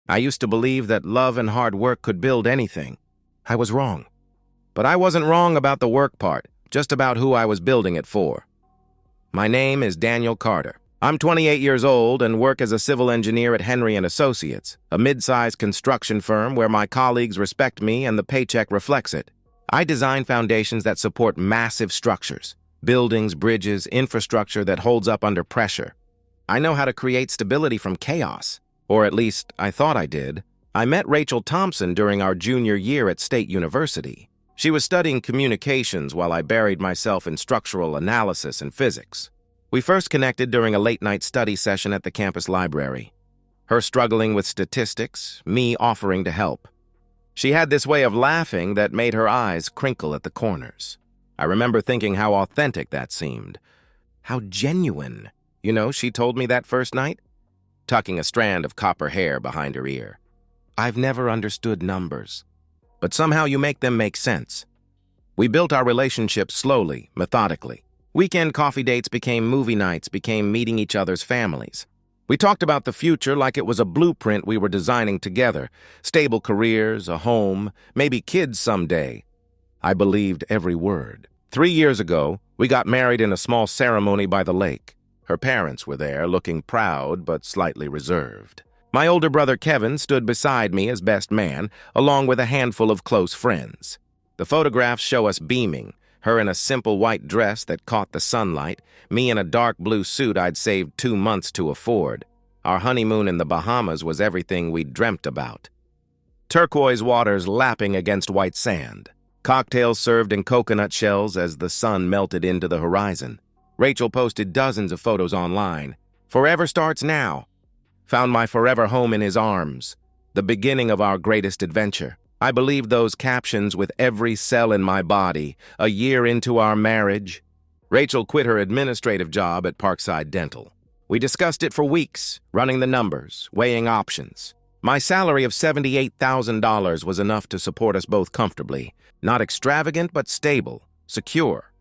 I used to believe that love and hard work could build anything. I was wrong. But I wasn't wrong about the work part, just about who I was building it for. My name is Daniel Carter. I'm 28 years old and work as a civil engineer at Henry & Associates, a mid-sized construction firm where my colleagues respect me and the paycheck reflects it. I design foundations that support massive structures, buildings, bridges, infrastructure that holds up under pressure. I know how to create stability from chaos, or at least I thought I did. I met Rachel Thompson during our junior year at State University. She was studying communications while I buried myself in structural analysis and physics. We first connected during a late-night study session at the campus library. Her struggling with statistics, me offering to help. She had this way of laughing that made her eyes crinkle at the corners. I remember thinking how authentic that seemed. How genuine. You know, she told me that first night, tucking a strand of copper hair behind her ear. I've never understood numbers, but somehow you make them make sense. We built our relationship slowly, methodically. Weekend coffee dates became movie nights, became meeting each other's families. We talked about the future like it was a blueprint we were designing together. Stable careers, a home, maybe kids someday. I believed every word. 3 years ago, we got married in a small ceremony by the lake. Her parents were there, looking proud but slightly reserved. My older brother Kevin stood beside me as best man, along with a handful of close friends. The photographs show us beaming, her in a simple white dress that caught the sunlight, me in a dark blue suit I'd saved 2 months to afford. Our honeymoon in the Bahamas was everything we'd dreamt about. Turquoise waters lapping against white sand. Cocktails served in coconut shells as the sun melted into the horizon. Rachel posted dozens of photos online. Forever starts now. Found my forever home in his arms. The beginning of our greatest adventure. I believed those captions with every cell in my body. A year into our marriage. Rachel quit her administrative job at Parkside Dental. We discussed it for weeks, running the numbers, weighing options. My salary of $78,000 was enough to support us both comfortably. Not extravagant, but stable, secure.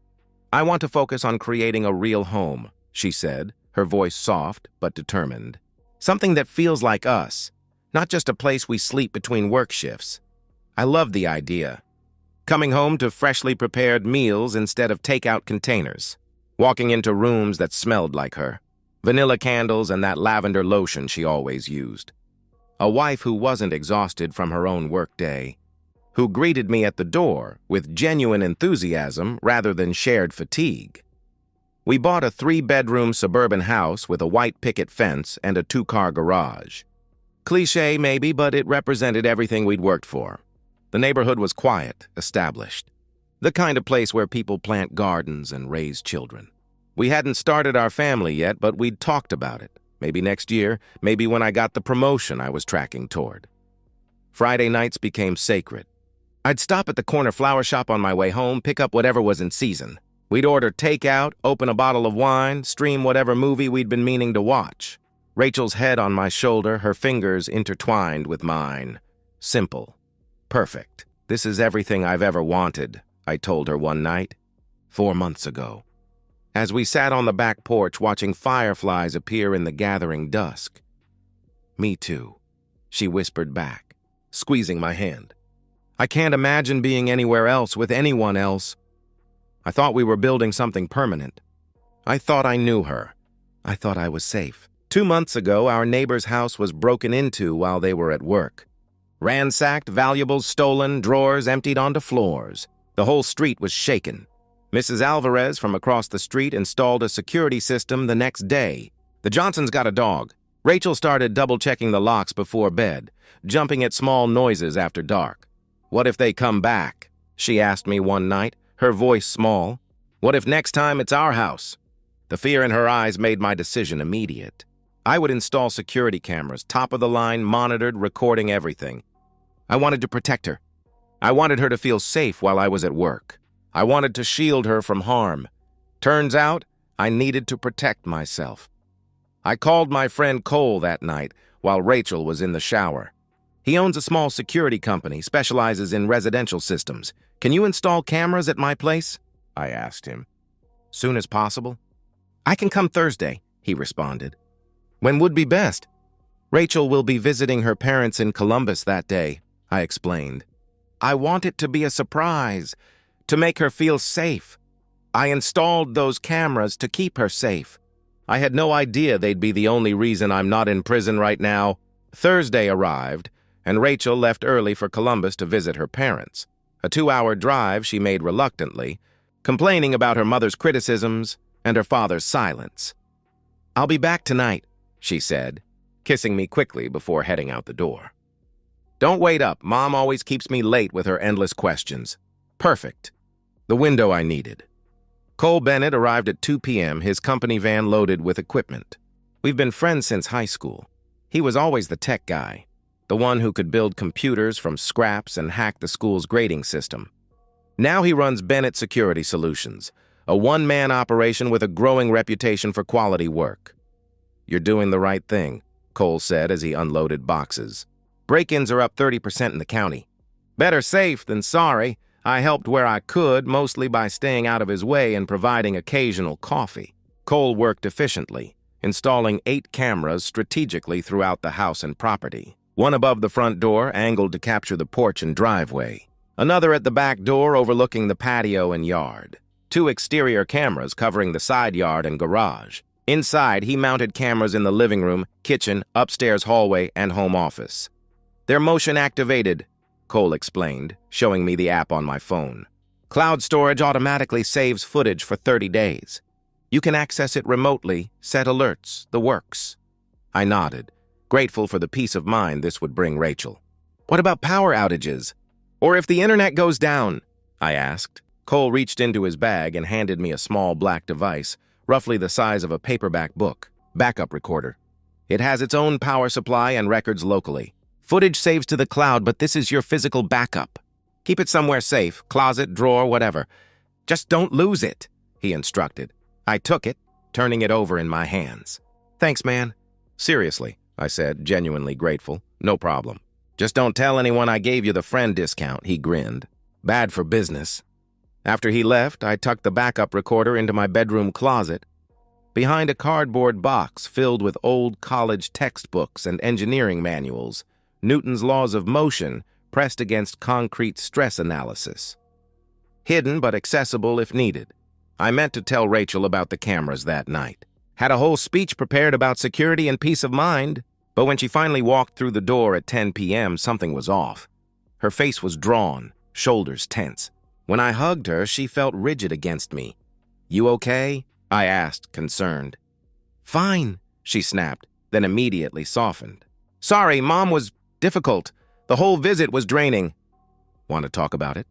I want to focus on creating a real home, she said, her voice soft but determined. Something that feels like us, not just a place we sleep between work shifts. I love the idea. Coming home to freshly prepared meals instead of takeout containers. Walking into rooms that smelled like her. Vanilla candles and that lavender lotion she always used. A wife who wasn't exhausted from her own workday. Who greeted me at the door with genuine enthusiasm rather than shared fatigue. We bought a 3-bedroom suburban house with a white picket fence and a 2-car garage. Cliché maybe, but it represented everything we'd worked for. The neighborhood was quiet, established. The kind of place where people plant gardens and raise children. We hadn't started our family yet, but we'd talked about it. Maybe next year, maybe when I got the promotion I was tracking toward. Friday nights became sacred. I'd stop at the corner flower shop on my way home, pick up whatever was in season. We'd order takeout, open a bottle of wine, stream whatever movie we'd been meaning to watch. Rachel's head on my shoulder, her fingers intertwined with mine. Simple. Perfect. This is everything I've ever wanted, I told her one night, 4 months ago. As we sat on the back porch watching fireflies appear in the gathering dusk. Me too, she whispered back, squeezing my hand. I can't imagine being anywhere else with anyone else. I thought we were building something permanent. I thought I knew her. I thought I was safe. 2 months ago, our neighbor's house was broken into while they were at work. Ransacked, valuables stolen, drawers emptied onto floors. The whole street was shaken. Mrs. Alvarez from across the street installed a security system the next day. The Johnsons got a dog. Rachel started double-checking the locks before bed, jumping at small noises after dark. What if they come back? She asked me one night, her voice small. What if next time it's our house? The fear in her eyes made my decision immediate. I would install security cameras, top of the line, monitored, recording everything. I wanted to protect her. I wanted her to feel safe while I was at work. I wanted to shield her from harm. Turns out, I needed to protect myself. I called my friend Cole that night while Rachel was in the shower. He owns a small security company, specializes in residential systems. Can you install cameras at my place? I asked him. Soon as possible. I can come Thursday, he responded. When would be best? Rachel will be visiting her parents in Columbus that day, I explained. I want it to be a surprise, to make her feel safe. I installed those cameras to keep her safe. I had no idea they'd be the only reason I'm not in prison right now. Thursday arrived, and Rachel left early for Columbus to visit her parents. A 2-hour drive she made reluctantly, complaining about her mother's criticisms and her father's silence. I'll be back tonight, she said, kissing me quickly before heading out the door. Don't wait up. Mom always keeps me late with her endless questions. Perfect. The window I needed. Cole Bennett arrived at 2 p.m., his company van loaded with equipment. We've been friends since high school. He was always the tech guy, the one who could build computers from scraps and hack the school's grading system. Now he runs Bennett Security Solutions, a one-man operation with a growing reputation for quality work. You're doing the right thing, Cole said as he unloaded boxes. Break-ins are up 30% in the county. Better safe than sorry. I helped where I could, mostly by staying out of his way and providing occasional coffee. Cole worked efficiently, installing 8 cameras strategically throughout the house and property. One above the front door, angled to capture the porch and driveway. Another at the back door, overlooking the patio and yard. 2 exterior cameras covering the side yard and garage. Inside, he mounted cameras in the living room, kitchen, upstairs hallway, and home office. They're motion-activated, Cole explained, showing me the app on my phone. Cloud storage automatically saves footage for 30 days. You can access it remotely, set alerts, the works. I nodded, grateful for the peace of mind this would bring Rachel. What about power outages? Or if the internet goes down? I asked. Cole reached into his bag and handed me a small black device, roughly the size of a paperback book. Backup recorder. It has its own power supply and records locally. Footage saves to the cloud, but this is your physical backup. Keep it somewhere safe, closet, drawer, whatever. Just don't lose it, he instructed. I took it, turning it over in my hands. Thanks, man. Seriously, I said, genuinely grateful. No problem. Just don't tell anyone I gave you the friend discount, he grinned. Bad for business. After he left, I tucked the backup recorder into my bedroom closet, behind a cardboard box filled with old college textbooks and engineering manuals. Newton's laws of motion pressed against concrete stress analysis. Hidden but accessible if needed. I meant to tell Rachel about the cameras that night. Had a whole speech prepared about security and peace of mind, but when she finally walked through the door at 10 p.m., something was off. Her face was drawn, shoulders tense. When I hugged her, she felt rigid against me. You okay? I asked, concerned. Fine, she snapped, then immediately softened. Sorry, Mom was difficult. The whole visit was draining. Want to talk about it?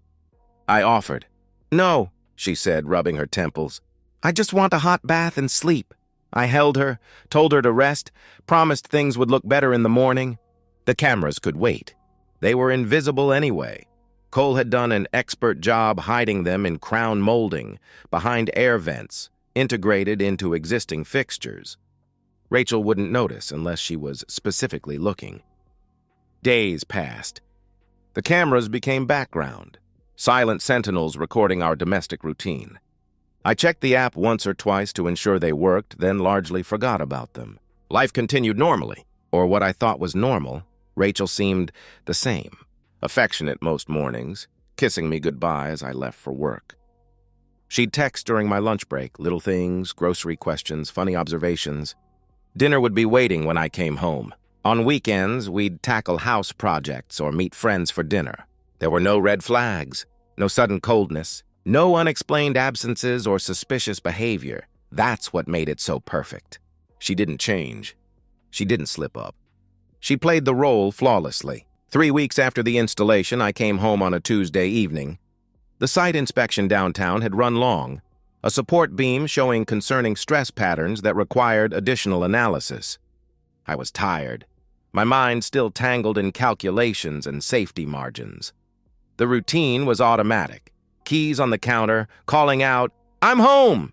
I offered. No, she said, rubbing her temples. I just want a hot bath and sleep. I held her, told her to rest, promised things would look better in the morning. The cameras could wait. They were invisible anyway. Cole had done an expert job hiding them in crown molding, behind air vents, integrated into existing fixtures. Rachel wouldn't notice unless she was specifically looking. Days passed. The cameras became background, silent sentinels recording our domestic routine. I checked the app once or twice to ensure they worked, then largely forgot about them. Life continued normally, or what I thought was normal. Rachel seemed the same, affectionate most mornings, kissing me goodbye as I left for work. She'd text during my lunch break, little things, grocery questions, funny observations. Dinner would be waiting when I came home. On weekends, we'd tackle house projects or meet friends for dinner. There were no red flags, no sudden coldness, no unexplained absences or suspicious behavior. That's what made it so perfect. She didn't change. She didn't slip up. She played the role flawlessly. 3 weeks after the installation, I came home on a Tuesday evening. The site inspection downtown had run long, a support beam showing concerning stress patterns that required additional analysis. I was tired, my mind still tangled in calculations and safety margins. The routine was automatic, keys on the counter, calling out, "I'm home!"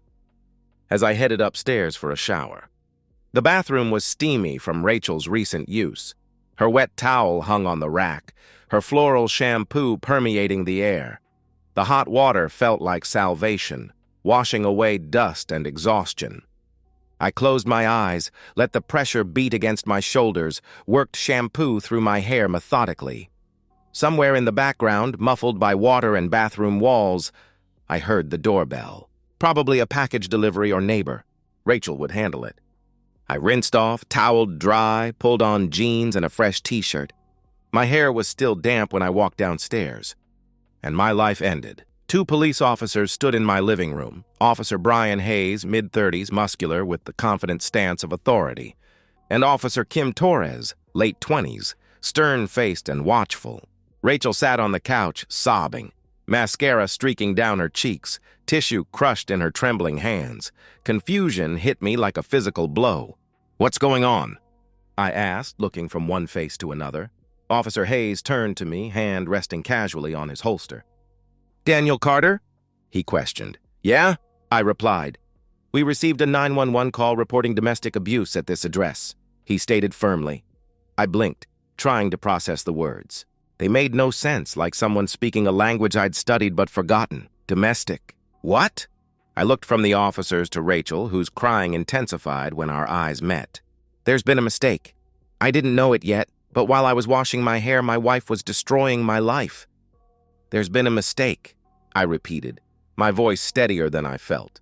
as I headed upstairs for a shower. The bathroom was steamy from Rachel's recent use. Her wet towel hung on the rack, her floral shampoo permeating the air. The hot water felt like salvation, washing away dust and exhaustion. I closed my eyes, let the pressure beat against my shoulders, worked shampoo through my hair methodically. Somewhere in the background, muffled by water and bathroom walls, I heard the doorbell. Probably a package delivery or neighbor. Rachel would handle it. I rinsed off, toweled dry, pulled on jeans and a fresh t-shirt. My hair was still damp when I walked downstairs. And my life ended. 2 police officers stood in my living room. Officer Brian Hayes, mid-30s, muscular, with the confident stance of authority. And Officer Kim Torres, late 20s, stern-faced and watchful. Rachel sat on the couch, sobbing, mascara streaking down her cheeks, tissue crushed in her trembling hands. Confusion hit me like a physical blow. "What's going on?" I asked, looking from one face to another. Officer Hayes turned to me, hand resting casually on his holster. "Daniel Carter?" he questioned. "Yeah?" I replied. "We received a 911 call reporting domestic abuse at this address," he stated firmly. I blinked, trying to process the words. They made no sense, like someone speaking a language I'd studied but forgotten. Domestic. What? I looked from the officers to Rachel, whose crying intensified when our eyes met. "There's been a mistake. I didn't know it yet, but while I was washing my hair, my wife was destroying my life." "There's been a mistake," I repeated, my voice steadier than I felt.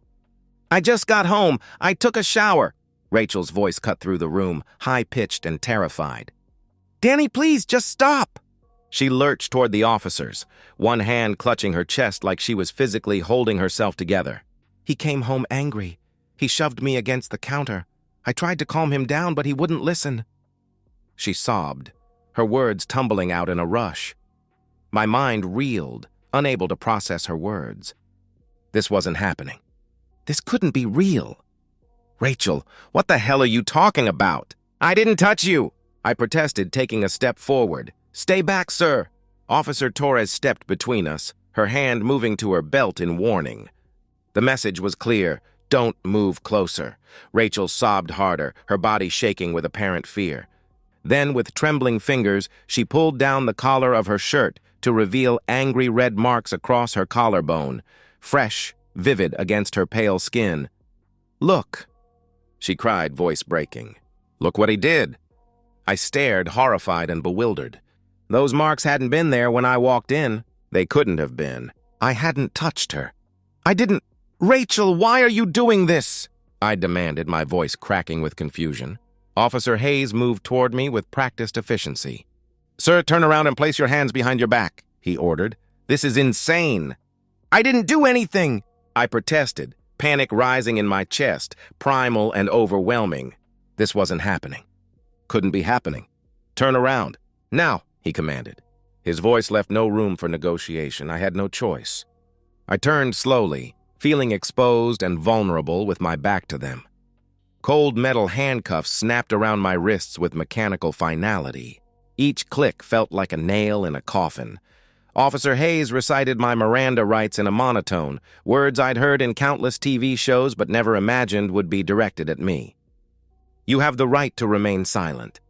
"I just got home. I took a shower." Rachel's voice cut through the room, high-pitched and terrified. "Danny, please, just stop." She lurched toward the officers, one hand clutching her chest like she was physically holding herself together. "He came home angry. He shoved me against the counter. I tried to calm him down, but he wouldn't listen." She sobbed, her words tumbling out in a rush. My mind reeled, unable to process her words. This wasn't happening. This couldn't be real. "Rachel, what the hell are you talking about?" "I didn't touch you," I protested, taking a step forward. "Stay back, sir." Officer Torres stepped between us, her hand moving to her belt in warning. The message was clear: don't move closer. Rachel sobbed harder, her body shaking with apparent fear. Then, with trembling fingers, she pulled down the collar of her shirt to reveal angry red marks across her collarbone, fresh, vivid against her pale skin. "Look," she cried, voice breaking. "Look what he did." I stared, horrified and bewildered. Those marks hadn't been there when I walked in. They couldn't have been. I hadn't touched her. I didn't— "Rachel, why are you doing this?" I demanded, my voice cracking with confusion. Officer Hayes moved toward me with practiced efficiency. "Sir, turn around and place your hands behind your back," he ordered. "This is insane." "I didn't do anything," I protested, panic rising in my chest, primal and overwhelming. This wasn't happening. Couldn't be happening. "Turn around. Now," he commanded. His voice left no room for negotiation. I had no choice. I turned slowly, feeling exposed and vulnerable with my back to them. Cold metal handcuffs snapped around my wrists with mechanical finality. Each click felt like a nail in a coffin. Officer Hayes recited my Miranda rights in a monotone, words I'd heard in countless TV shows but never imagined would be directed at me. "You have the right to remain silent.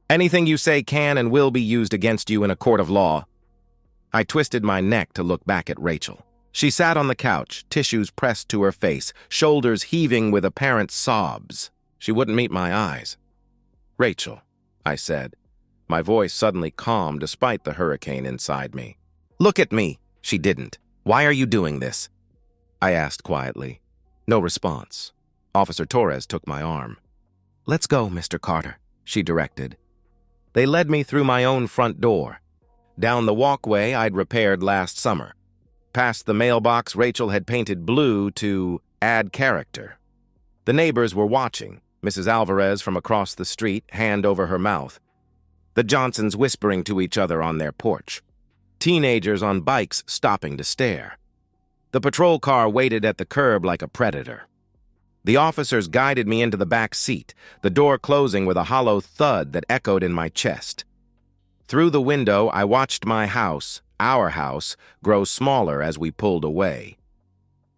Anything you say can and will be used against you in a court of law." I twisted my neck to look back at Rachel. She sat on the couch, tissues pressed to her face, shoulders heaving with apparent sobs. She wouldn't meet my eyes. "Rachel," I said, my voice suddenly calm despite the hurricane inside me. "Look at me." She didn't. "Why are you doing this?" I asked quietly. No response. Officer Torres took my arm. "Let's go, Mr. Carter," she directed. They led me through my own front door, down the walkway I'd repaired last summer, past the mailbox Rachel had painted blue to add character. The neighbors were watching, Mrs. Alvarez from across the street, hand over her mouth. The Johnsons whispering to each other on their porch. Teenagers on bikes stopping to stare. The patrol car waited at the curb like a predator. The officers guided me into the back seat, the door closing with a hollow thud that echoed in my chest. Through the window, I watched my house, our house, grow smaller as we pulled away.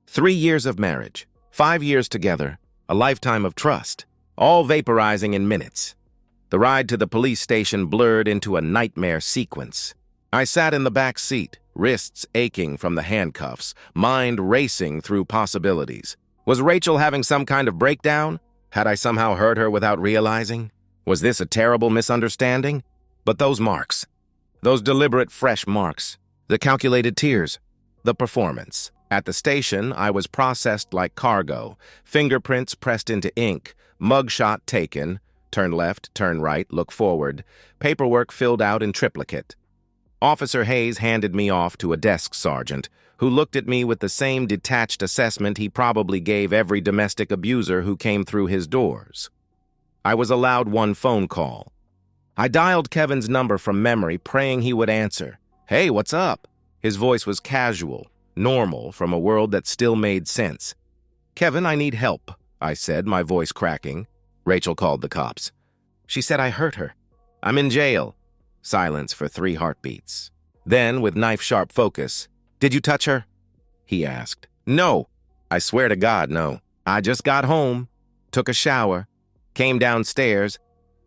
3 years of marriage, 5 years together, a lifetime of trust, all vaporizing in minutes. The ride to the police station blurred into a nightmare sequence. I sat in the back seat, wrists aching from the handcuffs, mind racing through possibilities. Was Rachel having some kind of breakdown? Had I somehow heard her without realizing? Was this a terrible misunderstanding? But those marks, those deliberate fresh marks, the calculated tears, the performance. At the station, I was processed like cargo, fingerprints pressed into ink, mugshot taken, turn left, turn right, look forward, paperwork filled out in triplicate. Officer Hayes handed me off to a desk sergeant, who looked at me with the same detached assessment he probably gave every domestic abuser who came through his doors. I was allowed one phone call. I dialed Kevin's number from memory, praying he would answer. "Hey, what's up?" His voice was casual, normal, from a world that still made sense. "Kevin, I need help," I said, my voice cracking. Rachel called the cops. "She said I hurt her. I'm in jail." Silence for 3 heartbeats. Then, with knife-sharp focus, "Did you touch her?" he asked. "No. I swear to God, no. I just got home, took a shower, came downstairs,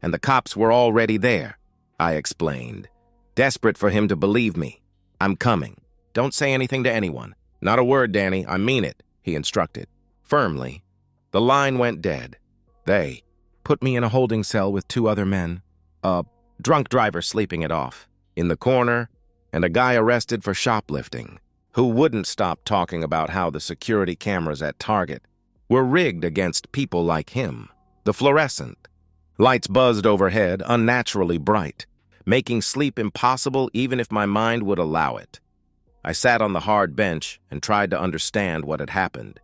and the cops were already there," I explained, desperate for him to believe me. "I'm coming. Don't say anything to anyone." "Not a word, Danny. I mean it," he instructed. Firmly. The line went dead. They put me in a holding cell with 2 other men, a drunk driver sleeping it off, in the corner, and a guy arrested for shoplifting, who wouldn't stop talking about how the security cameras at Target were rigged against people like him. The fluorescent. Lights buzzed overhead, unnaturally bright, making sleep impossible even if my mind would allow it. I sat on the hard bench and tried to understand what had happened.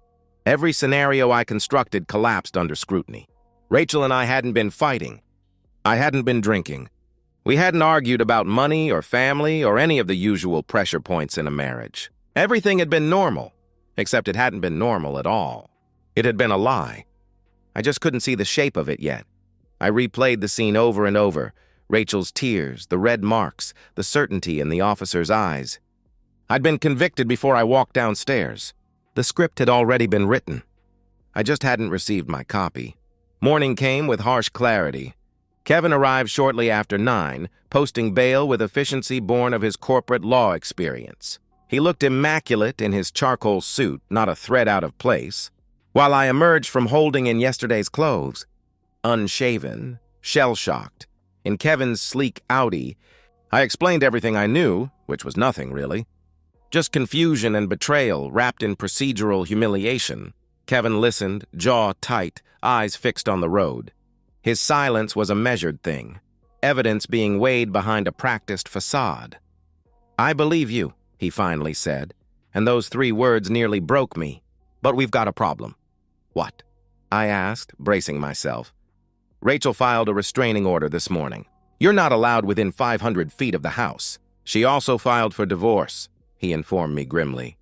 Every scenario I constructed collapsed under scrutiny. Rachel and I hadn't been fighting. I hadn't been drinking. We hadn't argued about money or family or any of the usual pressure points in a marriage. Everything had been normal, except it hadn't been normal at all. It had been a lie. I just couldn't see the shape of it yet. I replayed the scene over and over, Rachel's tears, the red marks, the certainty in the officer's eyes. I'd been convicted before I walked downstairs. The script had already been written. I just hadn't received my copy. Morning came with harsh clarity. Kevin arrived shortly after 9, posting bail with efficiency born of his corporate law experience. He looked immaculate in his charcoal suit, not a thread out of place, while I emerged from holding in yesterday's clothes, unshaven, shell-shocked. In Kevin's sleek Audi, I explained everything I knew, which was nothing, really. Just confusion and betrayal wrapped in procedural humiliation. Kevin listened, jaw tight, eyes fixed on the road. His silence was a measured thing, evidence being weighed behind a practiced facade. "I believe you," he finally said, and those 3 words nearly broke me. "But we've got a problem." "What?" I asked, bracing myself. "Rachel filed a restraining order this morning. You're not allowed within 500 feet of the house. She also filed for divorce," he informed me grimly.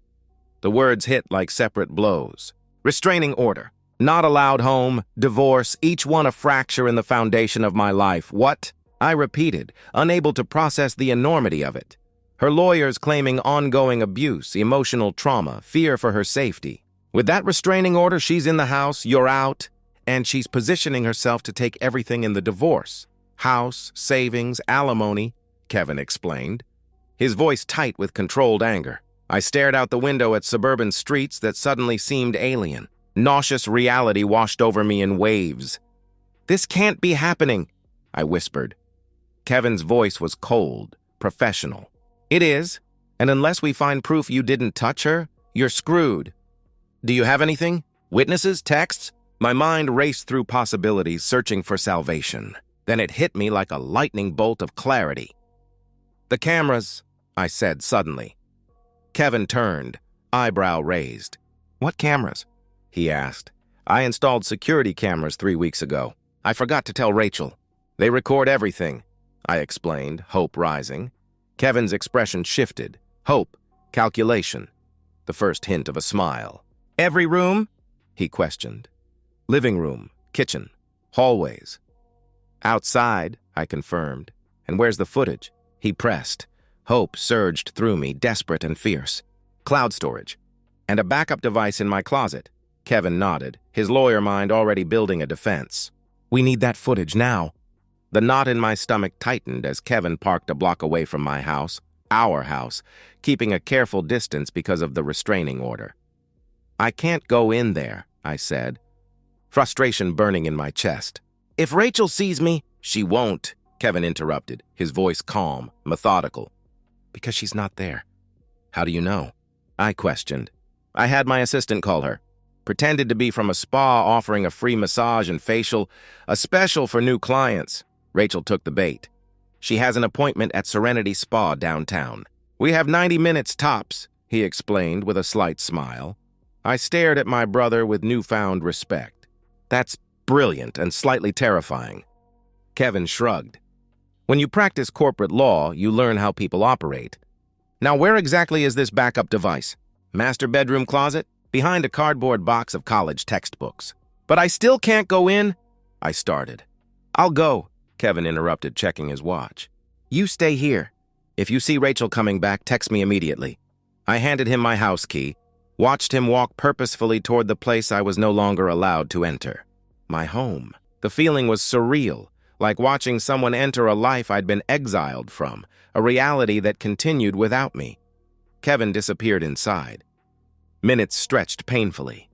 The words hit like separate blows. Restraining order. Not allowed home, divorce, each one a fracture in the foundation of my life. What? I repeated, unable to process the enormity of it. Her lawyers claiming ongoing abuse, emotional trauma, fear for her safety. With that restraining order, she's in the house, you're out, and she's positioning herself to take everything in the divorce. House, savings, alimony, Kevin explained, his voice tight with controlled anger. I stared out the window at suburban streets that suddenly seemed alien. Nauseous reality washed over me in waves. "This can't be happening," I whispered. Kevin's voice was cold, professional. "It is, and unless we find proof you didn't touch her, you're screwed. Do you have anything? Witnesses? Texts?" My mind raced through possibilities, searching for salvation. Then it hit me like a lightning bolt of clarity. "The cameras," I said suddenly. Kevin turned, eyebrow raised. "What cameras?" he asked. "I installed security cameras 3 weeks ago. I forgot to tell Rachel. They record everything," I explained, hope rising. Kevin's expression shifted. Hope, calculation, the first hint of a smile. "Every room?" he questioned. "Living room, kitchen, hallways." "Outside," I confirmed. "And where's the footage?" He pressed. Hope surged through me, desperate and fierce. "Cloud storage. And a backup device in my closet." Kevin nodded, his lawyer mind already building a defense. "We need that footage now." The knot in my stomach tightened as Kevin parked a block away from my house, our house, keeping a careful distance because of the restraining order. "I can't go in there," I said. frustration burning in my chest. If Rachel sees me, she won't, Kevin interrupted, his voice calm, methodical. Because she's not there. How do you know? I questioned. I had my assistant call her. Pretended to be from a spa offering a free massage and facial, a special for new clients. Rachel took the bait. She has an appointment at Serenity Spa downtown. We have 90 minutes tops, he explained with a slight smile. I stared at my brother with newfound respect. That's brilliant and slightly terrifying. Kevin shrugged. When you practice corporate law, you learn how people operate. Now, where exactly is this backup device? Master bedroom closet? Behind a cardboard box of college textbooks. But I still can't go in, I started. I'll go, Kevin interrupted, checking his watch. You stay here. If you see Rachel coming back, text me immediately. I handed him my house key, watched him walk purposefully toward the place I was no longer allowed to enter. My home. The feeling was surreal, like watching someone enter a life I'd been exiled from, a reality that continued without me. Kevin disappeared inside. Minutes stretched painfully.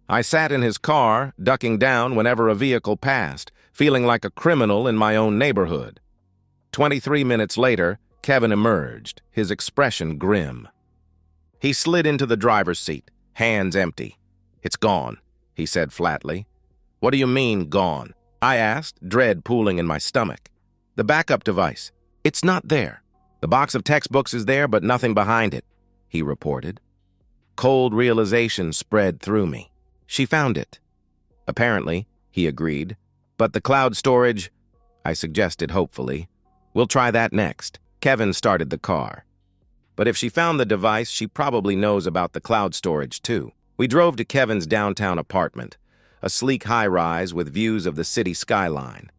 I sat in his car, ducking down whenever a vehicle passed, feeling like a criminal in my own neighborhood. 23 minutes later, Kevin emerged, his expression grim. He slid into the driver's seat, hands empty. It's gone, he said flatly. What do you mean, gone? I asked, dread pooling in my stomach. The backup device. It's not there. The box of textbooks is there, but nothing behind it, he reported. Cold realization spread through me. She found it. Apparently, he agreed. But the cloud storage, I suggested hopefully. We'll try that next. Kevin started the car. But if she found the device, she probably knows about the cloud storage too. We drove to Kevin's downtown apartment, a sleek high-rise with views of the city skyline.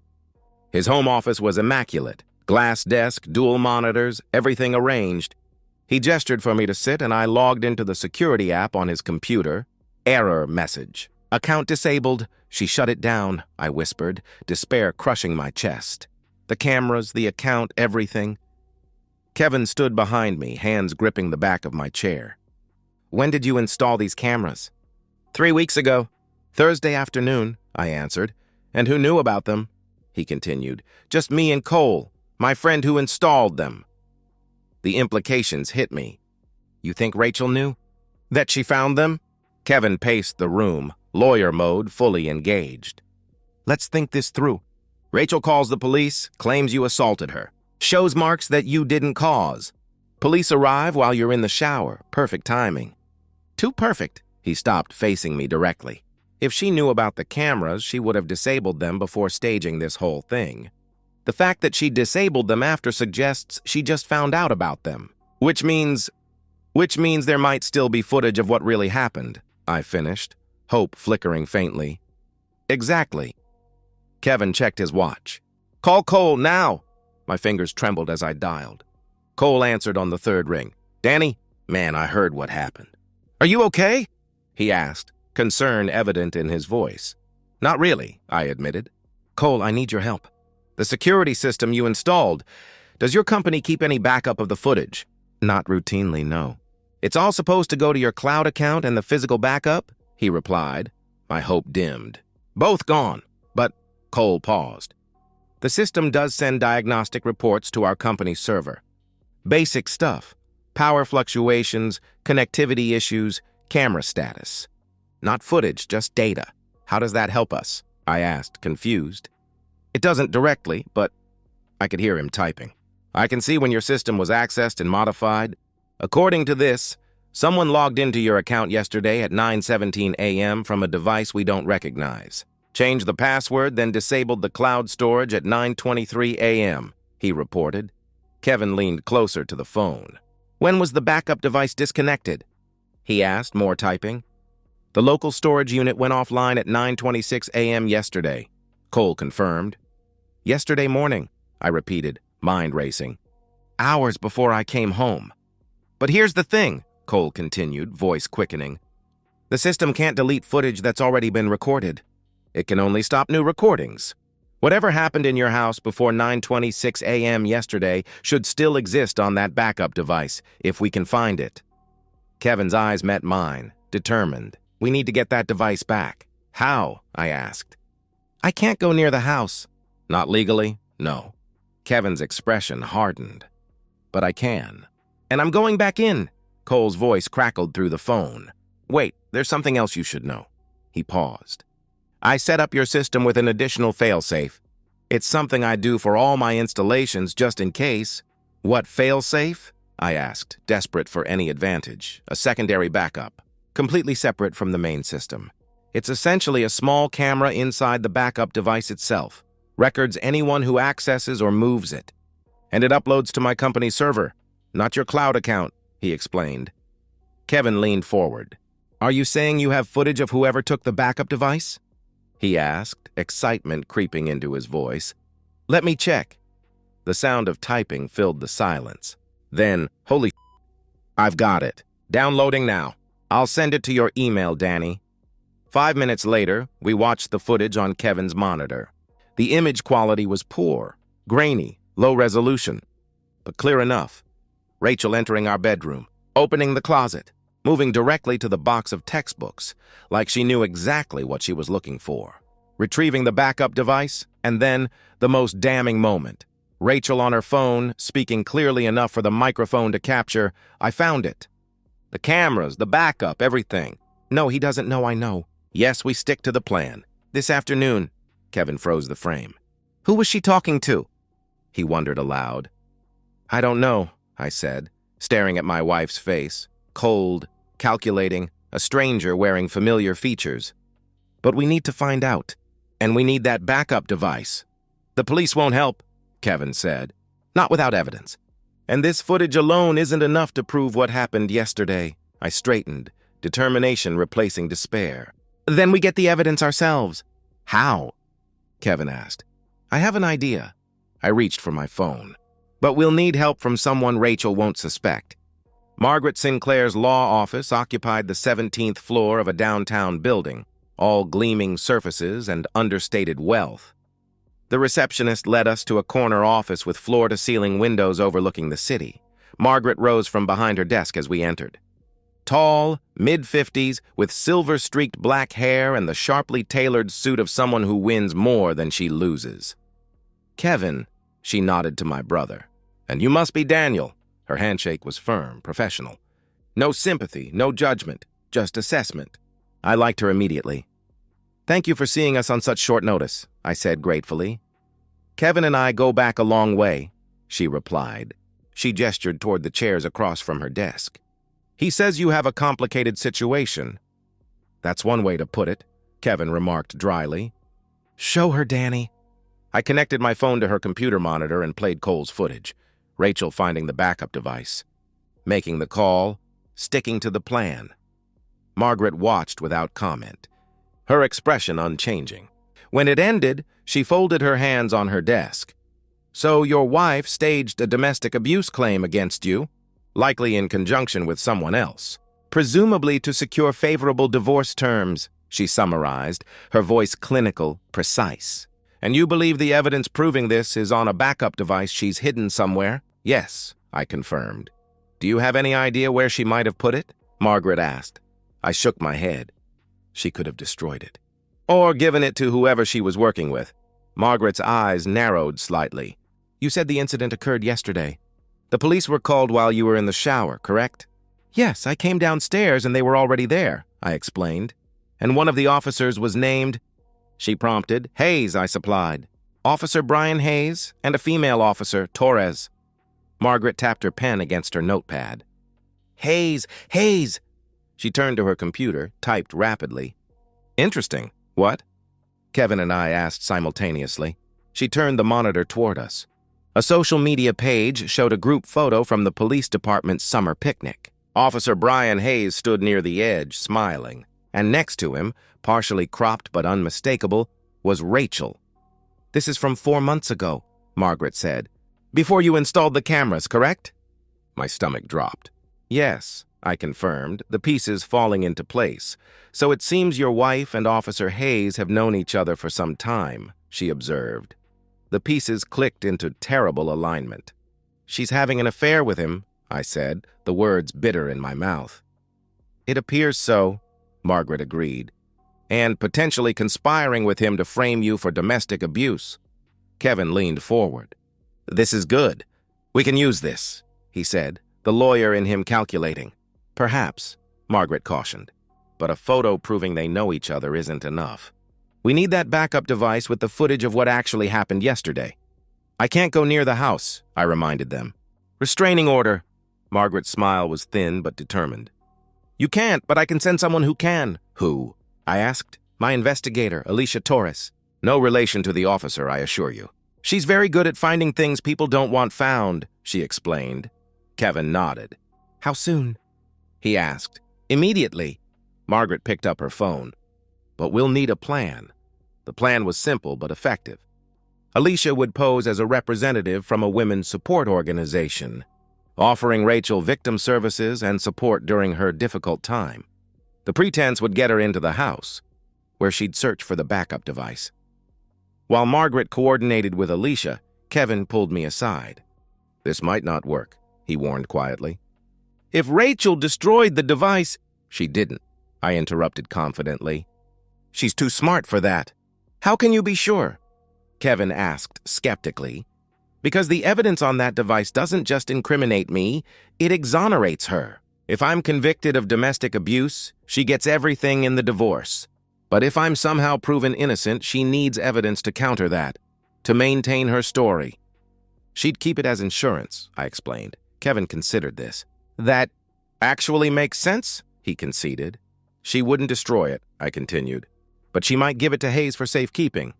His home office was immaculate. Glass desk, dual monitors, everything arranged. He gestured for me to sit, and I logged into the security app on his computer. Error message. Account disabled. She shut it down, I whispered, despair crushing my chest. The cameras, the account, everything. Kevin stood behind me, hands gripping the back of my chair. When did you install these cameras? 3 weeks ago. Thursday afternoon, I answered. And who knew about them? He continued. Just me and Cole, my friend who installed them. The implications hit me. You think Rachel knew? That she found them? Kevin paced the room, lawyer mode, fully engaged. Let's think this through. Rachel calls the police, claims you assaulted her. Shows marks that you didn't cause. Police arrive while you're in the shower. Perfect timing. Too perfect. He stopped, facing me directly. If she knew about the cameras, she would have disabled them before staging this whole thing. The fact that she disabled them after suggests she just found out about them. Which means there might still be footage of what really happened, I finished, hope flickering faintly. Exactly. Kevin checked his watch. Call Cole now. My fingers trembled as I dialed. Cole answered on the third ring. Danny? Man, I heard what happened. Are you okay? He asked, concern evident in his voice. Not really, I admitted. Cole, I need your help. The security system you installed, does your company keep any backup of the footage? Not routinely, no. It's all supposed to go to your cloud account and the physical backup? He replied. My hope dimmed. Both gone, but Cole paused. The system does send diagnostic reports to our company's server. Basic stuff. Power fluctuations, connectivity issues, camera status. Not footage, just data. How does that help us? I asked, confused. It doesn't directly, but I could hear him typing. I can see when your system was accessed and modified. According to this, someone logged into your account yesterday at 9:17 a.m. from a device we don't recognize. Changed the password, then disabled the cloud storage at 9:23 a.m., he reported. Kevin leaned closer to the phone. When was the backup device disconnected? He asked, more typing. The local storage unit went offline at 9:26 a.m. yesterday, Cole confirmed. Yesterday morning, I repeated, mind racing. Hours before I came home. But here's the thing, Cole continued, voice quickening. The system can't delete footage that's already been recorded. It can only stop new recordings. Whatever happened in your house before 9:26 a.m. yesterday should still exist on that backup device, if we can find it. Kevin's eyes met mine, determined. We need to get that device back. How? I asked. I can't go near the house. Not legally? No. Kevin's expression hardened. But I can. And I'm going back in. Cole's voice crackled through the phone. Wait, there's something else you should know. He paused. I set up your system with an additional failsafe. It's something I do for all my installations just in case. What failsafe? I asked, desperate for any advantage. A secondary backup, completely separate from the main system. It's essentially a small camera inside the backup device itself. Records anyone who accesses or moves it. And it uploads to my company server, not your cloud account, he explained. Kevin leaned forward. Are you saying you have footage of whoever took the backup device? He asked, excitement creeping into his voice. Let me check. The sound of typing filled the silence. Then, holy I've got it. Downloading now. I'll send it to your email, Danny. 5 minutes later, we watched the footage on Kevin's monitor. The image quality was poor, grainy, low resolution, but clear enough. Rachel entering our bedroom, opening the closet, moving directly to the box of textbooks, like she knew exactly what she was looking for. Retrieving the backup device, and then the most damning moment. Rachel on her phone, speaking clearly enough for the microphone to capture, I found it. The cameras, the backup, everything. No, he doesn't know I know. Yes, we stick to the plan. This afternoon. Kevin froze the frame. Who was she talking to? He wondered aloud. I don't know, I said, staring at my wife's face. Cold, calculating, a stranger wearing familiar features. But we need to find out. And we need that backup device. The police won't help, Kevin said. Not without evidence. And this footage alone isn't enough to prove what happened yesterday. I straightened, determination replacing despair. Then we get the evidence ourselves. How? Kevin asked. I have an idea. I reached for my phone. But we'll need help from someone Rachel won't suspect. Margaret Sinclair's law office occupied the 17th floor of a downtown building, all gleaming surfaces and understated wealth. The receptionist led us to a corner office with floor-to-ceiling windows overlooking the city. Margaret rose from behind her desk as we entered. Tall, mid-50s, with silver-streaked black hair and the sharply tailored suit of someone who wins more than she loses. Kevin, she nodded to my brother. And you must be Daniel. Her handshake was firm, professional. No sympathy, no judgment, just assessment. I liked her immediately. Thank you for seeing us on such short notice, I said gratefully. Kevin and I go back a long way, she replied. She gestured toward the chairs across from her desk. He says you have a complicated situation. That's one way to put it, Kevin remarked dryly. Show her, Danny. I connected my phone to her computer monitor and played Cole's footage, Rachel finding the backup device, making the call, sticking to the plan. Margaret watched without comment, her expression unchanging. When it ended, she folded her hands on her desk. So your wife staged a domestic abuse claim against you, likely in conjunction with someone else, presumably to secure favorable divorce terms, she summarized, her voice clinical, precise. And you believe the evidence proving this is on a backup device she's hidden somewhere? Yes, I confirmed. Do you have any idea where she might have put it? Margaret asked. I shook my head. She could have destroyed it. Or given it to whoever she was working with. Margaret's eyes narrowed slightly. You said the incident occurred yesterday. The police were called while you were in the shower, correct? Yes, I came downstairs and they were already there, I explained. And one of the officers was named, she prompted. Hayes, I supplied. Officer Brian Hayes and a female officer, Torres. Margaret tapped her pen against her notepad. Hayes, Hayes! She turned to her computer, typed rapidly. Interesting. What? Kevin and I asked simultaneously. She turned the monitor toward us. A social media page showed a group photo from the police department's summer picnic. Officer Brian Hayes stood near the edge, smiling. And next to him, partially cropped but unmistakable, was Rachel. This is from 4 months ago, Margaret said. Before you installed the cameras, correct? My stomach dropped. Yes, I confirmed, the pieces falling into place. So it seems your wife and Officer Hayes have known each other for some time, she observed. The pieces clicked into terrible alignment. She's having an affair with him, I said, the words bitter in my mouth. It appears so, Margaret agreed. and potentially conspiring with him to frame you for domestic abuse. Kevin leaned forward. "This is good. We can use this," he said, the lawyer in him calculating. "Perhaps," Margaret cautioned, "but a photo proving they know each other isn't enough. We need that backup device with the footage of what actually happened yesterday." "I can't go near the house," I reminded them. "Restraining order." Margaret's smile was thin but determined. "You can't, but I can send someone who can." "Who?" I asked. "My investigator, Alicia Torres." "No relation to the officer, I assure you." "She's very good at finding things people don't want found," she explained. Kevin nodded. "How soon?" he asked. "Immediately." Margaret picked up her phone. "But we'll need a plan." The plan was simple but effective. Alicia would pose as a representative from a women's support organization, offering Rachel victim services and support during her difficult time. The pretense would get her into the house, where she'd search for the backup device. While Margaret coordinated with Alicia, Kevin pulled me aside. "This might not work," he warned quietly. "If Rachel destroyed the device—" "She didn't," I interrupted confidently. "She's too smart for that." "How can you be sure?" Kevin asked skeptically. "Because the evidence on that device doesn't just incriminate me, it exonerates her. If I'm convicted of domestic abuse, she gets everything in the divorce. But if I'm somehow proven innocent, she needs evidence to counter that, to maintain her story." "She'd keep it as insurance," I explained. Kevin considered this. "That actually makes sense," he conceded. "She wouldn't destroy it," I continued, "but she might give it to Hayes for safekeeping."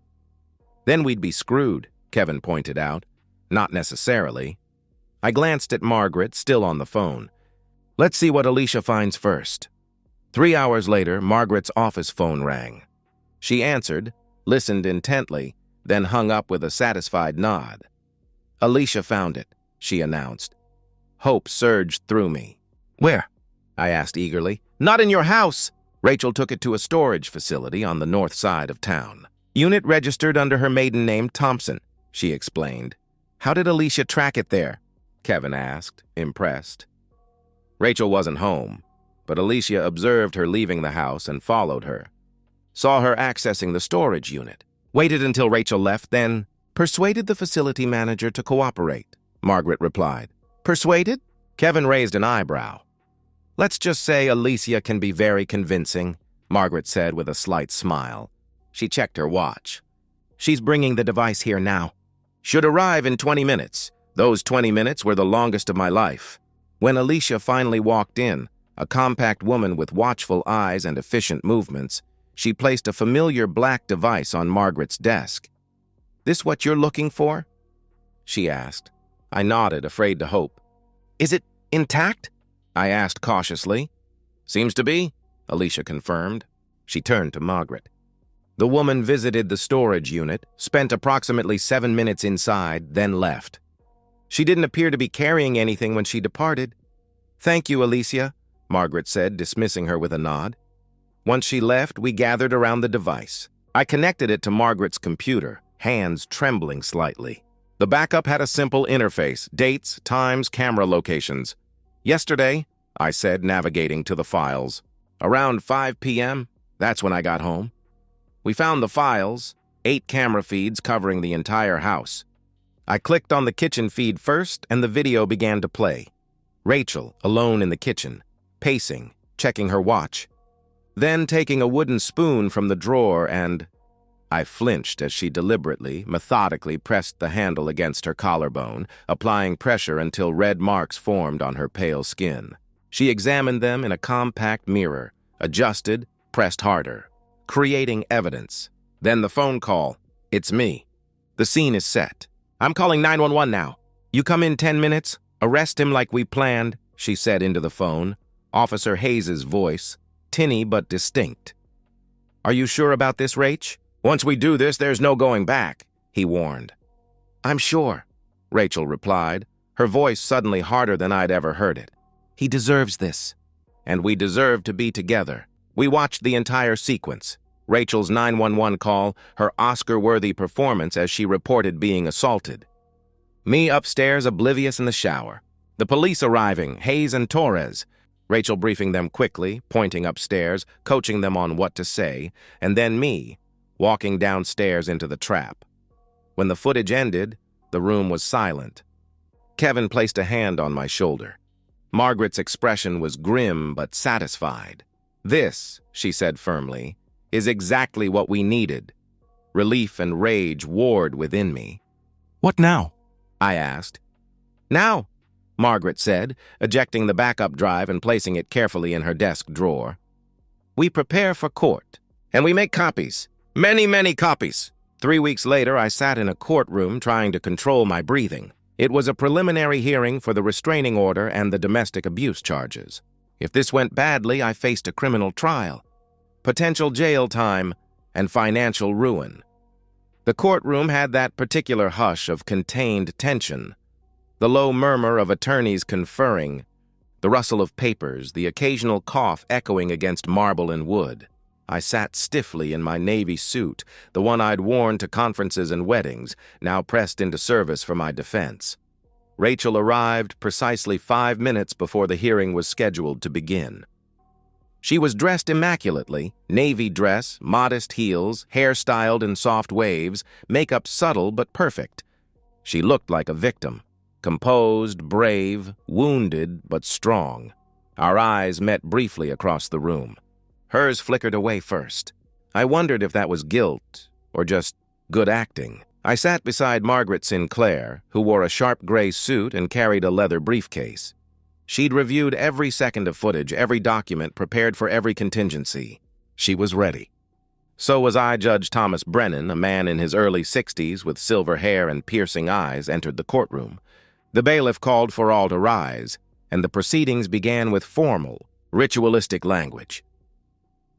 "Then we'd be screwed," Kevin pointed out. "Not necessarily." I glanced at Margaret, still on the phone. "Let's see what Alicia finds first." 3 hours later, Margaret's office phone rang. She answered, listened intently, then hung up with a satisfied nod. "Alicia found it," she announced. Hope surged through me. "Where?" I asked eagerly. "Not in your house." Rachel took it to a storage facility on the north side of town. "Unit registered under her maiden name, Thompson," she explained. "How did Alicia track it there?" Kevin asked, impressed. Rachel wasn't home, but Alicia observed her leaving the house and followed her. Saw her accessing the storage unit. Waited until Rachel left, then persuaded the facility manager to cooperate, Margaret replied. "Persuaded?" Kevin raised an eyebrow. "Let's just say Alicia can be very convincing," Margaret said with a slight smile. She checked her watch. "She's bringing the device here now. Should arrive in 20 minutes. Those 20 minutes were the longest of my life." When Alicia finally walked in, a compact woman with watchful eyes and efficient movements, she placed a familiar black device on Margaret's desk. "This what you're looking for?" she asked. I nodded, afraid to hope. "Is it intact?" I asked cautiously. "Seems to be," Alicia confirmed. She turned to Margaret. The woman visited the storage unit, spent approximately 7 minutes inside, then left. She didn't appear to be carrying anything when she departed. "Thank you, Alicia," Margaret said, dismissing her with a nod. Once she left, we gathered around the device. I connected it to Margaret's computer, hands trembling slightly. The backup had a simple interface, dates, times, camera locations. "Yesterday," I said, navigating to the files. "Around 5 p.m., that's when I got home." We found the files, 8 camera feeds covering the entire house. I clicked on the kitchen feed first, and the video began to play. Rachel, alone in the kitchen, pacing, checking her watch. Then taking a wooden spoon from the drawer and... I flinched as she deliberately, methodically pressed the handle against her collarbone, applying pressure until red marks formed on her pale skin. She examined them in a compact mirror, adjusted, pressed harder, creating evidence. Then the phone call. "It's me. The scene is set. I'm calling 911 now. You come in 10 minutes, arrest him like we planned," she said into the phone. Officer Hayes's voice, tinny but distinct. "Are you sure about this, Rach? Once we do this, there's no going back," he warned. "I'm sure," Rachel replied, her voice suddenly harder than I'd ever heard it. "He deserves this." And we deserved to be together. We watched the entire sequence. Rachel's 911 call, her Oscar-worthy performance as she reported being assaulted. Me upstairs oblivious in the shower. The police arriving, Hayes and Torres. Rachel briefing them quickly, pointing upstairs, coaching them on what to say, and then me, walking downstairs into the trap. When the footage ended, the room was silent. Kevin placed a hand on my shoulder. Margaret's expression was grim but satisfied. "This," she said firmly, "is exactly what we needed." Relief and rage warred within me. "What now?" I asked. "Now," Margaret said, ejecting the backup drive and placing it carefully in her desk drawer. "We prepare for court, and we make copies. Many, many copies." 3 weeks later, I sat in a courtroom trying to control my breathing. It was a preliminary hearing for the restraining order and the domestic abuse charges. If this went badly, I faced a criminal trial, potential jail time, and financial ruin. The courtroom had that particular hush of contained tension, the low murmur of attorneys conferring, the rustle of papers, the occasional cough echoing against marble and wood. I sat stiffly in my navy suit, the one I'd worn to conferences and weddings, now pressed into service for my defense. Rachel arrived precisely 5 minutes before the hearing was scheduled to begin. She was dressed immaculately, navy dress, modest heels, hair styled in soft waves, makeup subtle but perfect. She looked like a victim, composed, brave, wounded but strong. Our eyes met briefly across the room. Hers flickered away first. I wondered if that was guilt or just good acting. I sat beside Margaret Sinclair, who wore a sharp gray suit and carried a leather briefcase. She'd reviewed every second of footage, every document, prepared for every contingency. She was ready. So was I. Judge Thomas Brennan, a man in his early 60s with silver hair and piercing eyes, entered the courtroom. The bailiff called for all to rise, and the proceedings began with formal, ritualistic language.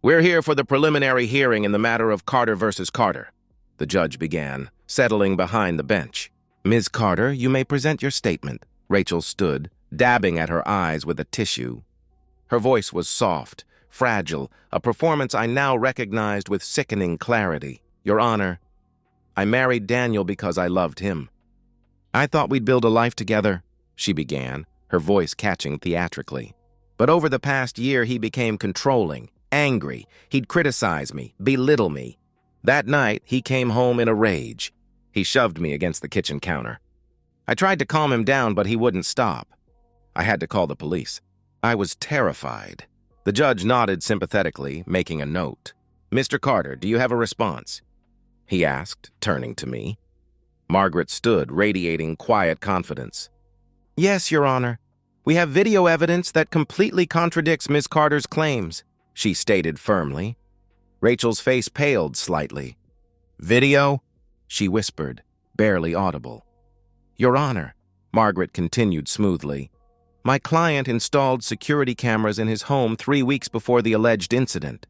"We're here for the preliminary hearing in the matter of Carter versus Carter," the judge began, settling behind the bench. "Ms. Carter, you may present your statement." Rachel stood, dabbing at her eyes with a tissue. Her voice was soft, fragile, a performance I now recognized with sickening clarity. "Your Honor, I married Daniel because I loved him. I thought we'd build a life together," she began, her voice catching theatrically. "But over the past year, he became controlling, angry. He'd criticize me, belittle me. That night, he came home in a rage. He shoved me against the kitchen counter. I tried to calm him down, but he wouldn't stop. I had to call the police. I was terrified." The judge nodded sympathetically, making a note. "Mr. Carter, do you have a response?" he asked, turning to me. Margaret stood, radiating quiet confidence. "Yes, Your Honor. We have video evidence that completely contradicts Ms. Carter's claims," she stated firmly. Rachel's face paled slightly. "Video?" she whispered, barely audible. "Your Honor," Margaret continued smoothly, "my client installed security cameras in his home 3 weeks before the alleged incident.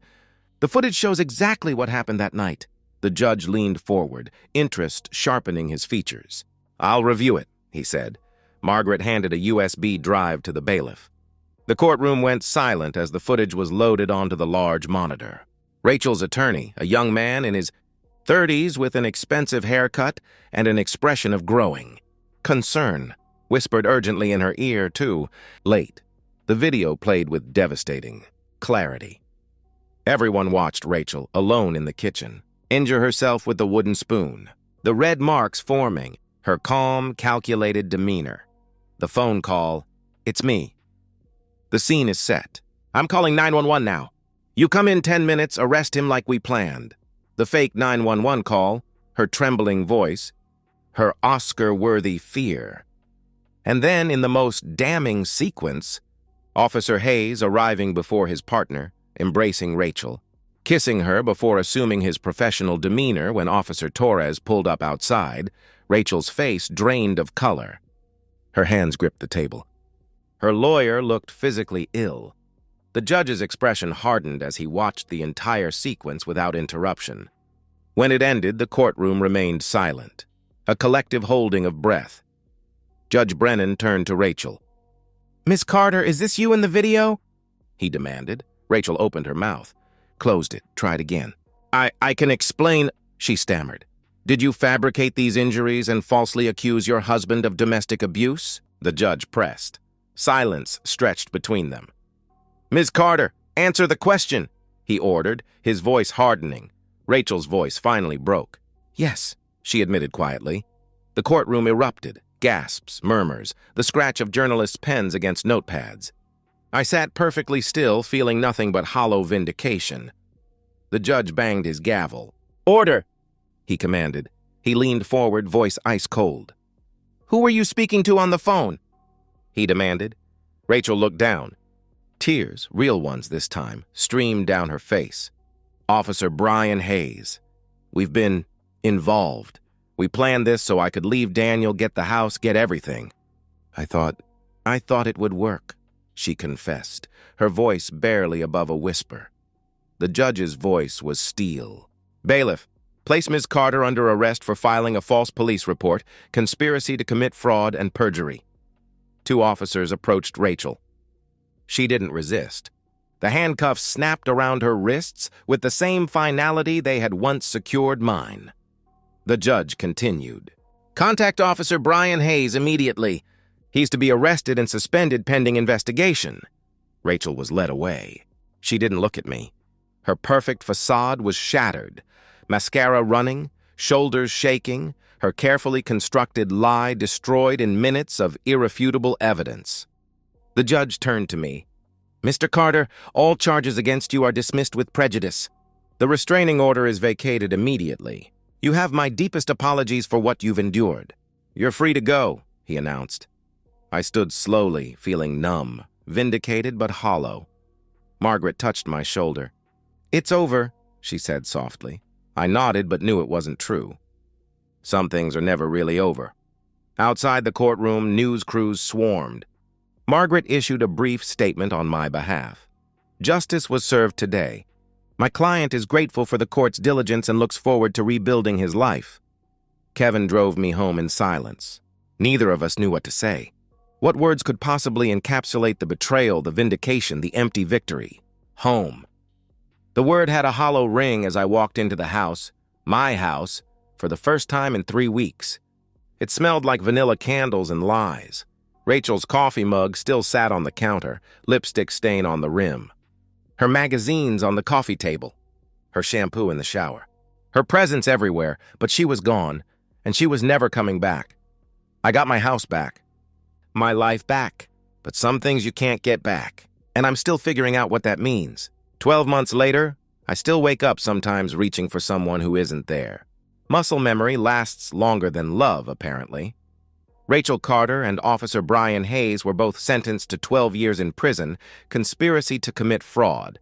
The footage shows exactly what happened that night." The judge leaned forward, interest sharpening his features. "I'll review it," he said. Margaret handed a USB drive to the bailiff. The courtroom went silent as the footage was loaded onto the large monitor. Rachel's attorney, a young man in his 30s with an expensive haircut and an expression of growing concern, whispered urgently in her ear, too. Late. The video played with devastating clarity. Everyone watched Rachel, alone in the kitchen, injure herself with the wooden spoon, the red marks forming, her calm, calculated demeanor. The phone call, "It's me." The scene is set. "I'm calling 911 now. You come in 10 minutes, arrest him like we planned." The fake 911 call, her trembling voice, her Oscar-worthy fear. And then, in the most damning sequence, Officer Hayes arriving before his partner, embracing Rachel, kissing her before assuming his professional demeanor when Officer Torres pulled up outside, Rachel's face drained of color. Her hands gripped the table. Her lawyer looked physically ill. The judge's expression hardened as he watched the entire sequence without interruption. When it ended, the courtroom remained silent, a collective holding of breath. Judge Brennan turned to Rachel. "Miss Carter, is this you in the video?" he demanded. Rachel opened her mouth, closed it, tried again. I can explain," she stammered. "Did you fabricate these injuries and falsely accuse your husband of domestic abuse?" The judge pressed. Silence stretched between them. "Ms. Carter, answer the question," he ordered, his voice hardening. Rachel's voice finally broke. "Yes," she admitted quietly. The courtroom erupted, gasps, murmurs, the scratch of journalists' pens against notepads. I sat perfectly still, feeling nothing but hollow vindication. The judge banged his gavel. "Order!" he commanded. He leaned forward, voice ice cold. "Who were you speaking to on the phone?" he demanded. Rachel looked down. Tears, real ones this time, streamed down her face. "Officer Brian Hayes. We've been involved. We planned this so I could leave Daniel, get the house, get everything. I thought it would work," she confessed, her voice barely above a whisper. The judge's voice was steel. "Bailiff, place Ms. Carter under arrest for filing a false police report, conspiracy to commit fraud, and perjury." Two officers approached Rachel. She didn't resist. The handcuffs snapped around her wrists with the same finality they had once secured mine. The judge continued. "Contact Officer Brian Hayes immediately. He's to be arrested and suspended pending investigation." Rachel was led away. She didn't look at me. Her perfect facade was shattered. Mascara running, shoulders shaking, her carefully constructed lie destroyed in minutes of irrefutable evidence. The judge turned to me. "Mr. Carter, all charges against you are dismissed with prejudice. The restraining order is vacated immediately. You have my deepest apologies for what you've endured. You're free to go," he announced. I stood slowly, feeling numb, vindicated but hollow. Margaret touched my shoulder. "It's over," she said softly. I nodded but knew it wasn't true. Some things are never really over. Outside the courtroom, news crews swarmed. Margaret issued a brief statement on my behalf. "Justice was served today. My client is grateful for the court's diligence and looks forward to rebuilding his life." Kevin drove me home in silence. Neither of us knew what to say. What words could possibly encapsulate the betrayal, the vindication, the empty victory? Home. The word had a hollow ring as I walked into the house, my house, for the first time in 3 weeks. It smelled like vanilla candles and lies. Rachel's coffee mug still sat on the counter, lipstick stain on the rim. Her magazines on the coffee table. Her shampoo in the shower. Her presence everywhere, but she was gone, and she was never coming back. I got my house back. My life back. But some things you can't get back. And I'm still figuring out what that means. 12 months later, I still wake up sometimes reaching for someone who isn't there. Muscle memory lasts longer than love, apparently. Rachel Carter and Officer Brian Hayes were both sentenced to 12 years in prison, conspiracy to commit fraud,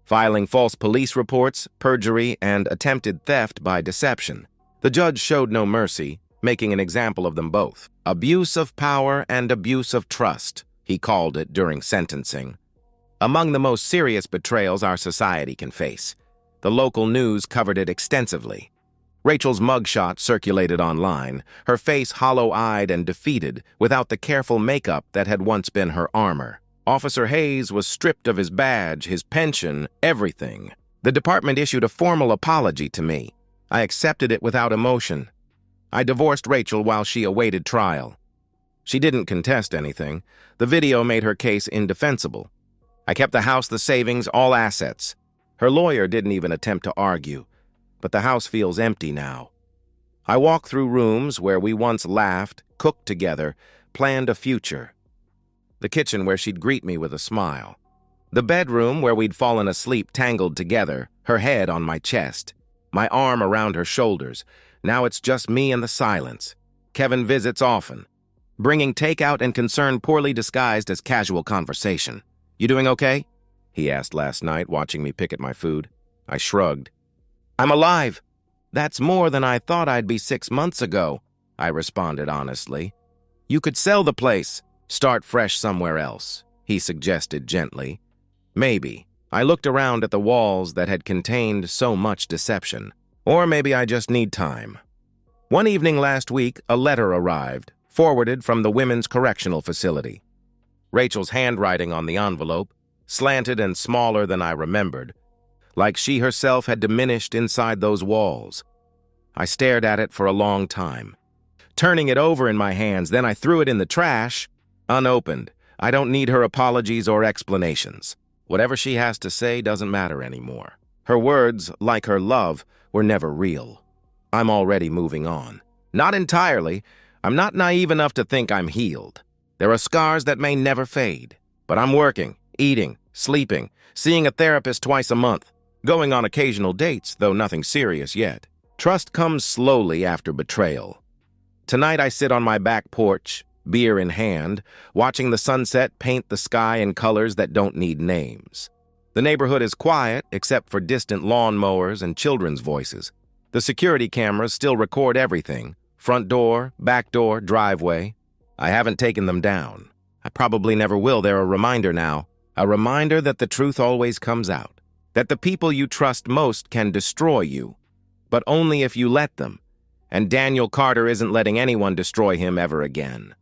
filing false police reports, perjury, and attempted theft by deception. The judge showed no mercy, making an example of them both. Abuse of power and abuse of trust, he called it during sentencing. Among the most serious betrayals our society can face. The local news covered it extensively. Rachel's mugshot circulated online, her face hollow-eyed and defeated, without the careful makeup that had once been her armor. Officer Hayes was stripped of his badge, his pension, everything. The department issued a formal apology to me. I accepted it without emotion. I divorced Rachel while she awaited trial. She didn't contest anything. The video made her case indefensible. I kept the house, the savings, all assets. Her lawyer didn't even attempt to argue. But the house feels empty now. I walk through rooms where we once laughed, cooked together, planned a future. The kitchen where she'd greet me with a smile. The bedroom where we'd fallen asleep tangled together, her head on my chest, my arm around her shoulders. Now it's just me and the silence. Kevin visits often, bringing takeout and concern poorly disguised as casual conversation. "You doing okay?" he asked last night, watching me pick at my food. I shrugged. "I'm alive." "That's more than I thought I'd be 6 months ago," I responded honestly. "You could sell the place, start fresh somewhere else," he suggested gently. Maybe. I looked around at the walls that had contained so much deception. Or maybe I just need time. One evening last week, a letter arrived, forwarded from the Women's Correctional Facility. Rachel's handwriting on the envelope, slanted and smaller than I remembered, like she herself had diminished inside those walls. I stared at it for a long time, turning it over in my hands, then I threw it in the trash, unopened. I don't need her apologies or explanations. Whatever she has to say doesn't matter anymore. Her words, like her love, were never real. I'm already moving on. Not entirely. I'm not naive enough to think I'm healed. There are scars that may never fade. But I'm working, eating, sleeping, seeing a therapist twice a month, going on occasional dates, though nothing serious yet. Trust comes slowly after betrayal. Tonight I sit on my back porch, beer in hand, watching the sunset paint the sky in colors that don't need names. The neighborhood is quiet, except for distant lawnmowers and children's voices. The security cameras still record everything: front door, back door, driveway. I haven't taken them down. I probably never will. They're a reminder now. A reminder that the truth always comes out. That the people you trust most can destroy you, but only if you let them. And Daniel Carter isn't letting anyone destroy him ever again.